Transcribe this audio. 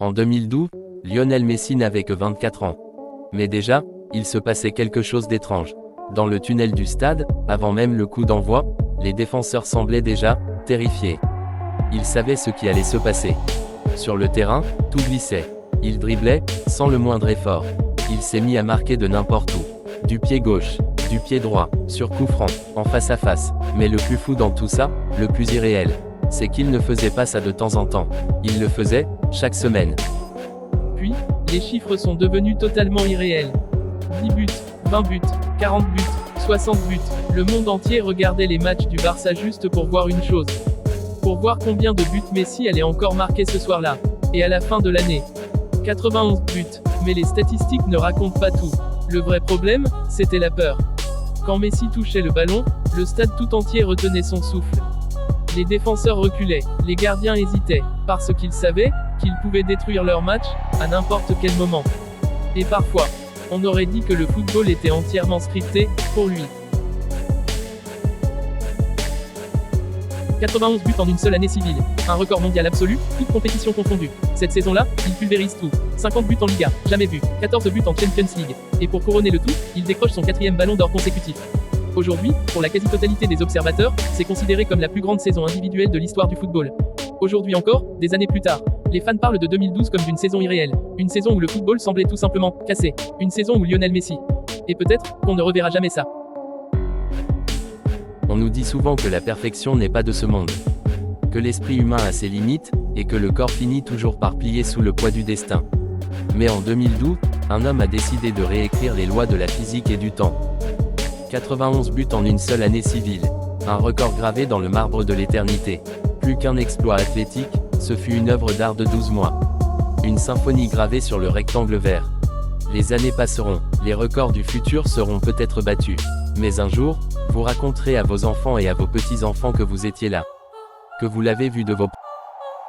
En 2012, Lionel Messi n'avait que 24 ans. Mais déjà, il se passait quelque chose d'étrange. Dans le tunnel du stade, avant même le coup d'envoi, les défenseurs semblaient déjà terrifiés. Ils savaient ce qui allait se passer. Sur le terrain, tout glissait. Il driblait, sans le moindre effort. Il s'est mis à marquer de n'importe où. Du pied gauche, du pied droit, sur coup franc, en face à face. Mais le plus fou dans tout ça, le plus irréel, c'est qu'il ne faisait pas ça de temps en temps. Il le faisait, chaque semaine. Puis, les chiffres sont devenus totalement irréels. 10 buts, 20 buts, 40 buts, 60 buts. Le monde entier regardait les matchs du Barça juste pour voir une chose. Pour voir combien de buts Messi allait encore marquer ce soir-là. Et à la fin de l'année. 91 buts. Mais les statistiques ne racontent pas tout. Le vrai problème, c'était la peur. Quand Messi touchait le ballon, le stade tout entier retenait son souffle. Les défenseurs reculaient, les gardiens hésitaient, parce qu'ils savaient qu'ils pouvaient détruire leur match, à n'importe quel moment. Et parfois, on aurait dit que le football était entièrement scripté, pour lui. 91 buts en une seule année civile. Un record mondial absolu, toutes compétitions confondues. Cette saison-là, il pulvérise tout. 50 buts en Liga, jamais vu. 14 buts en Champions League. Et pour couronner le tout, il décroche son 4e ballon d'or consécutif. Aujourd'hui, pour la quasi-totalité des observateurs, c'est considéré comme la plus grande saison individuelle de l'histoire du football. Aujourd'hui encore, des années plus tard, les fans parlent de 2012 comme d'une saison irréelle. Une saison où le football semblait tout simplement cassé. Une saison où Lionel Messi. Et peut-être qu'on ne reverra jamais ça. On nous dit souvent que la perfection n'est pas de ce monde. Que l'esprit humain a ses limites, et que le corps finit toujours par plier sous le poids du destin. Mais en 2012, un homme a décidé de réécrire les lois de la physique et du temps. 91 buts en une seule année civile. Un record gravé dans le marbre de l'éternité. Plus qu'un exploit athlétique, ce fut une œuvre d'art de 12 mois. Une symphonie gravée sur le rectangle vert. Les années passeront, les records du futur seront peut-être battus. Mais un jour, vous raconterez à vos enfants et à vos petits-enfants que vous étiez là. Que vous l'avez vu de vos